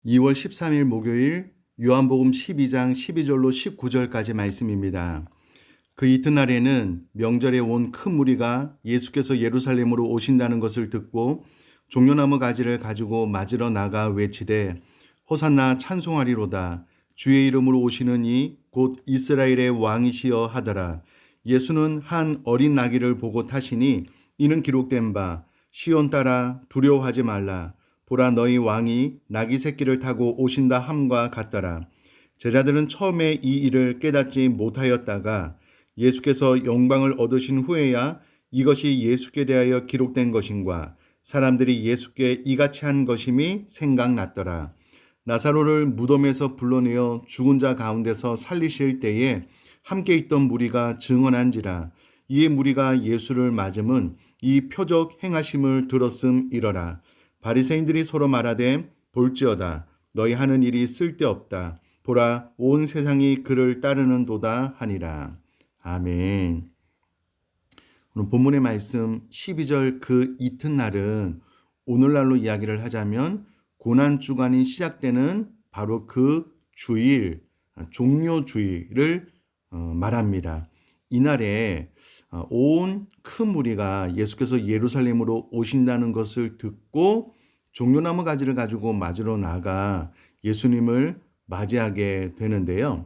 2월 13일 목요일 요한복음 12장 12절로 19절까지 말씀입니다. 그 이튿날에는 명절에 온 큰 무리가 예수께서 예루살렘으로 오신다는 것을 듣고 종려나무 가지를 가지고 맞으러 나가 외치되 호산나 찬송하리로다. 주의 이름으로 오시는 이 곧 이스라엘의 왕이시여 하더라. 예수는 한 어린 나귀를 보고 타시니 이는 기록된 바 시온 딸아 두려워하지 말라. 보라 너희 왕이 나귀 새끼를 타고 오신다 함과 같더라. 제자들은 처음에 이 일을 깨닫지 못하였다가 예수께서 영광을 얻으신 후에야 이것이 예수께 대하여 기록된 것인과 사람들이 예수께 이같이 한 것임이 생각났더라. 나사로를 무덤에서 불러내어 죽은 자 가운데서 살리실 때에 함께 있던 무리가 증언한지라. 이에 무리가 예수를 맞음은 이 표적 행하심을 들었음이러라. 바리새인들이 서로 말하되 볼지어다 너희 하는 일이 쓸데없다. 보라 온 세상이 그를 따르는도다 하니라. 아멘. 오늘 본문의 말씀 12절 그 이튿날은 오늘날로 이야기를 하자면 고난주간이 시작되는 바로 그 주일, 종료주일을 말합니다. 이날에 온 큰 무리가 예수께서 예루살렘으로 오신다는 것을 듣고 종려나무 가지를 가지고 맞으러 나가 예수님을 맞이하게 되는데요.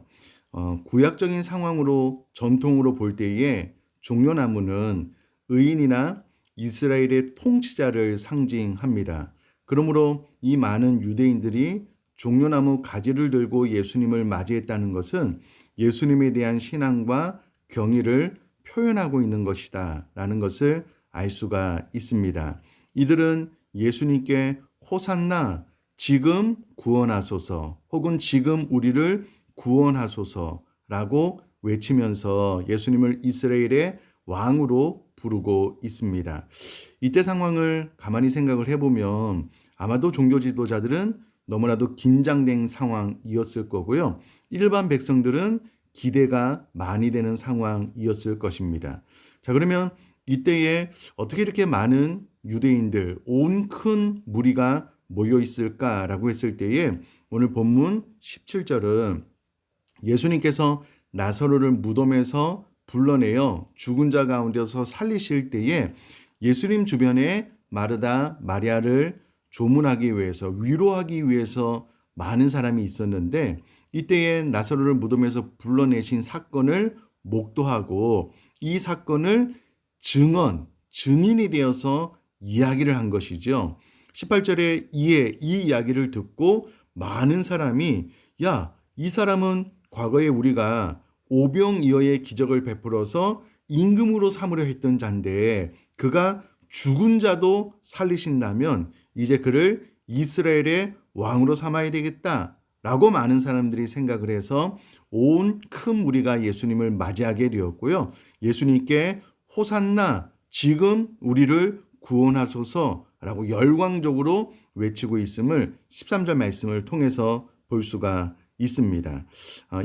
구약적인 상황으로 전통으로 볼 때에 종려나무는 의인이나 이스라엘의 통치자를 상징합니다. 그러므로 이 많은 유대인들이 종려나무 가지를 들고 예수님을 맞이했다는 것은 예수님에 대한 신앙과 경의를 표현하고 있는 것이다 라는 것을 알 수가 있습니다. 이들은 예수님께 호산나 지금 구원하소서 혹은 지금 우리를 구원하소서라고 외치면서 예수님을 이스라엘의 왕으로 부르고 있습니다. 이때 상황을 가만히 생각을 해보면 아마도 종교 지도자들은 너무나도 긴장된 상황이었을 거고요. 일반 백성들은 기대가 많이 되는 상황이었을 것입니다. 자, 그러면 이때에 어떻게 이렇게 많은 유대인들, 온 큰 무리가 모여 있을까라고 했을 때에 오늘 본문 17절은 예수님께서 나사로를 무덤에서 불러내어 죽은 자 가운데서 살리실 때에 예수님 주변에 마르다, 마리아를 조문하기 위해서, 위로하기 위해서 많은 사람이 있었는데 이때에 나사로를 무덤에서 불러내신 사건을 목도하고 이 사건을 증인이 되어서 이야기를 한 것이죠. 18절에 이에 이 이야기를 듣고 많은 사람이 야, 이 사람은 과거에 우리가 오병이어의 기적을 베풀어서 임금으로 삼으려 했던 자인데 그가 죽은 자도 살리신다면 이제 그를 이스라엘의 왕으로 삼아야 되겠다라고 많은 사람들이 생각을 해서 온 큰 무리가 예수님을 맞이하게 되었고요. 예수님께 호산나 지금 우리를 구원하소서라고 열광적으로 외치고 있음을 13절 말씀을 통해서 볼 수가 있습니다.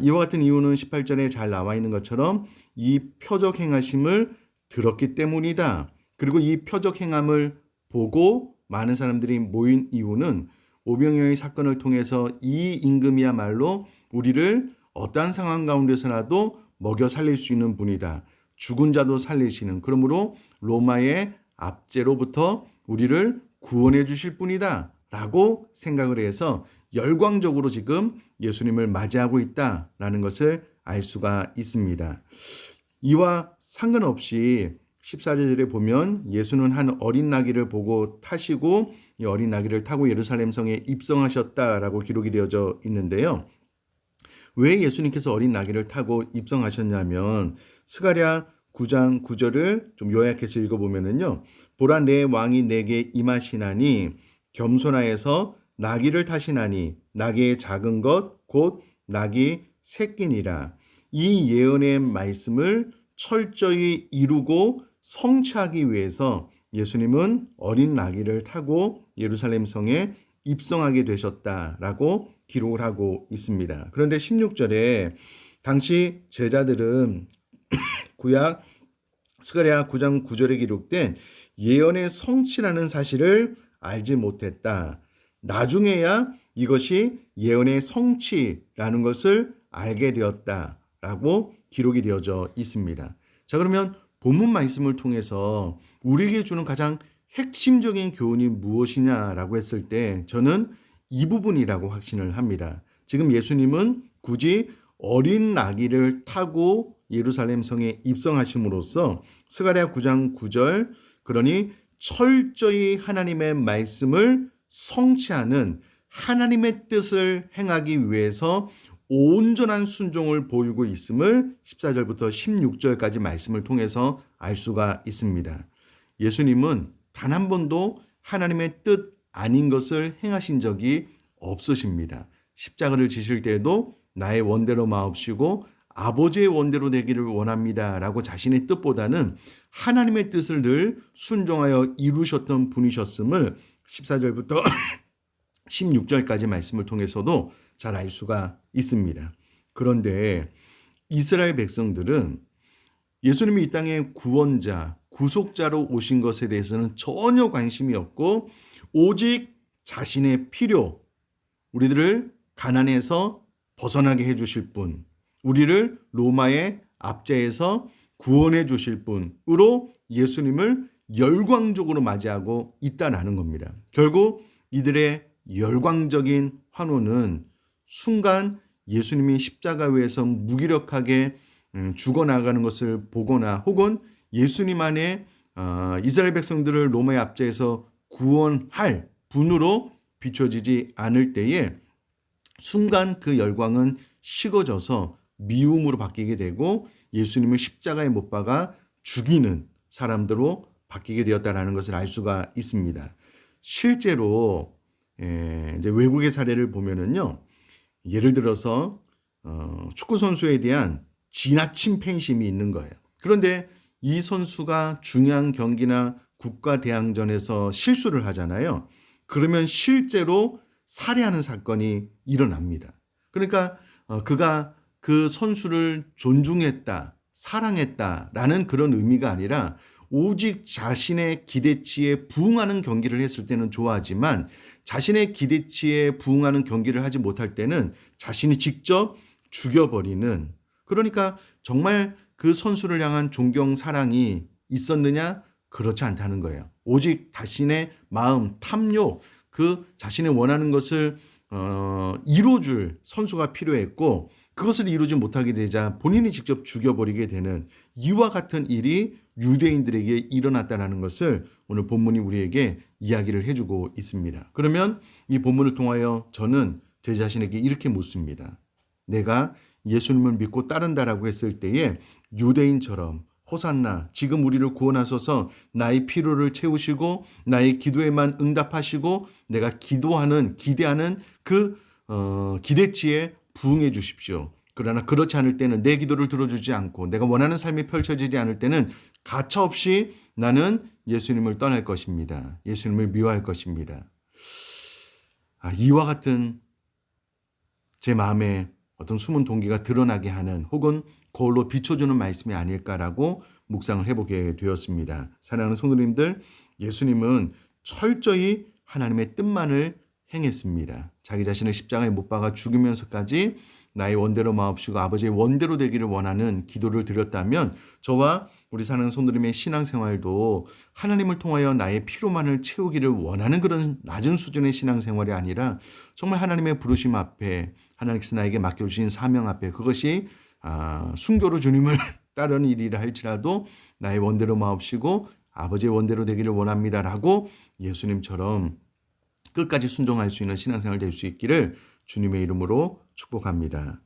이와 같은 이유는 18절에 잘 나와 있는 것처럼 이 표적 행하심을 들었기 때문이다. 그리고 이 표적 행함을 보고 많은 사람들이 모인 이유는 오병이어의 사건을 통해서 이 임금이야말로 우리를 어떠한 상황 가운데서라도 먹여 살릴 수 있는 분이다. 죽은 자도 살리시는, 그러므로 로마의 압제로부터 우리를 구원해 주실 분이다 라고 생각을 해서 열광적으로 지금 예수님을 맞이하고 있다라는 것을 알 수가 있습니다. 이와 상관없이 14절에 보면 예수는 한 어린 나귀를 보고 타시고 이 어린 나귀를 타고 예루살렘 성에 입성하셨다라고 기록이 되어져 있는데요. 왜 예수님께서 어린 나귀를 타고 입성하셨냐면 스가랴 9장 9절을 좀 요약해서 읽어보면요. 보라 내 왕이 내게 임하시나니 겸손하여서 나귀를 타시나니 나귀의 작은 것 곧 나귀 새끼니라. 이 예언의 말씀을 철저히 이루고 성취하기 위해서 예수님은 어린 나귀를 타고 예루살렘 성에 입성하게 되셨다라고 기록을 하고 있습니다. 그런데 16절에 당시 제자들은 구약 스가랴 9장 9절에 기록된 예언의 성취라는 사실을 알지 못했다. 나중에야 이것이 예언의 성취라는 것을 알게 되었다라고 기록이 되어져 있습니다. 자, 그러면 본문 말씀을 통해서 우리에게 주는 가장 핵심적인 교훈이 무엇이냐라고 했을 때 저는 이 부분이라고 확신을 합니다. 지금 예수님은 굳이 어린 나귀를 타고 예루살렘 성에 입성하심으로써 스가랴 9장 9절 그러니 철저히 하나님의 말씀을 성취하는 하나님의 뜻을 행하기 위해서 온전한 순종을 보이고 있음을 14절부터 16절까지 말씀을 통해서 알 수가 있습니다. 예수님은 단 한 번도 하나님의 뜻 아닌 것을 행하신 적이 없으십니다. 십자가를 지실 때에도 나의 원대로 마옵시고 아버지의 원대로 되기를 원합니다 라고 자신의 뜻보다는 하나님의 뜻을 늘 순종하여 이루셨던 분이셨음을 14절부터 16절까지 말씀을 통해서도 잘 알 수가 있습니다. 그런데 이스라엘 백성들은 예수님이 이 땅에 구원자, 구속자로 오신 것에 대해서는 전혀 관심이 없고 오직 자신의 필요, 우리들을 가난에서 벗어나게 해주실 분, 우리를 로마의 압제에서 구원해 주실 분으로 예수님을 열광적으로 맞이하고 있다라는 겁니다. 결국 이들의 열광적인 환호는 순간 예수님이 십자가 위에서 무기력하게 죽어나가는 것을 보거나 혹은 예수님 안에 이스라엘 백성들을 로마의 압제에서 구원할 분으로 비춰지지 않을 때에 순간 그 열광은 식어져서 미움으로 바뀌게 되고 예수님을 십자가에 못 박아 죽이는 사람들로 바뀌게 되었다는 것을 알 수가 있습니다. 실제로 이제 외국의 사례를 보면은요, 예를 들어서 축구 선수에 대한 지나친 팬심이 있는 거예요. 그런데 이 선수가 중요한 경기나 국가 대항전에서 실수를 하잖아요. 그러면 실제로 살해하는 사건이 일어납니다. 그러니까 그가 그 선수를 존중했다, 사랑했다라는 그런 의미가 아니라 오직 자신의 기대치에 부응하는 경기를 했을 때는 좋아하지만 자신의 기대치에 부응하는 경기를 하지 못할 때는 자신이 직접 죽여버리는, 그러니까 정말 그 선수를 향한 존경, 사랑이 있었느냐? 그렇지 않다는 거예요. 오직 자신의 마음, 탐욕, 그 자신이 원하는 것을 이루어줄 선수가 필요했고 그것을 이루지 못하게 되자 본인이 직접 죽여버리게 되는 이와 같은 일이 유대인들에게 일어났다는 것을 오늘 본문이 우리에게 이야기를 해주고 있습니다. 그러면 이 본문을 통하여 저는 제 자신에게 이렇게 묻습니다. 내가 예수님을 믿고 따른다라고 했을 때에 유대인처럼 호산나, 지금 우리를 구원하소서, 나의 필요를 채우시고 나의 기도에만 응답하시고 내가 기대하는 그 기대치에 부응해 주십시오. 그러나 그렇지 않을 때는 내 기도를 들어주지 않고 내가 원하는 삶이 펼쳐지지 않을 때는 가차없이 나는 예수님을 떠날 것입니다. 예수님을 미워할 것입니다. 이와 같은 제 마음에 어떤 숨은 동기가 드러나게 하는 혹은 거울로 비춰주는 말씀이 아닐까라고 묵상을 해보게 되었습니다. 사랑하는 성도님들, 예수님은 철저히 하나님의 뜻만을 행했습니다. 자기 자신을 십자가에 못 박아 죽이면서까지 나의 원대로 마옵시고 아버지의 원대로 되기를 원하는 기도를 드렸다면 저와 우리 사는 성도님의 신앙생활도 하나님을 통하여 나의 필요만을 채우기를 원하는 그런 낮은 수준의 신앙생활이 아니라 정말 하나님의 부르심 앞에 하나님께서 나에게 맡겨주신 사명 앞에 그것이 순교로 주님을 따르는 일이라 할지라도 나의 원대로 마옵시고 아버지의 원대로 되기를 원합니다라고 예수님처럼 끝까지 순종할 수 있는 신앙생활 될 수 있기를 주님의 이름으로 축복합니다.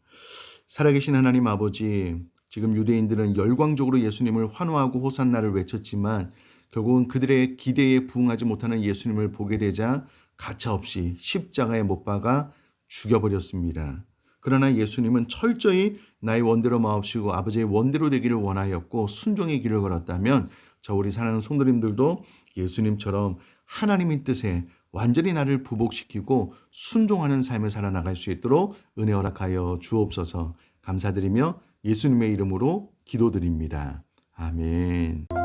살아계신 하나님 아버지, 지금 유대인들은 열광적으로 예수님을 환호하고 호산나를 외쳤지만 결국은 그들의 기대에 부응하지 못하는 예수님을 보게 되자 가차없이 십자가에 못 박아 죽여버렸습니다. 그러나 예수님은 철저히 나의 원대로 마옵시고 아버지의 원대로 되기를 원하였고 순종의 길을 걸었다면 저 우리 사랑하는 성도님들도 예수님처럼 하나님의 뜻에 완전히 나를 부복시키고 순종하는 삶을 살아나갈 수 있도록 은혜 허락하여 주옵소서. 감사드리며 예수님의 이름으로 기도드립니다. 아멘.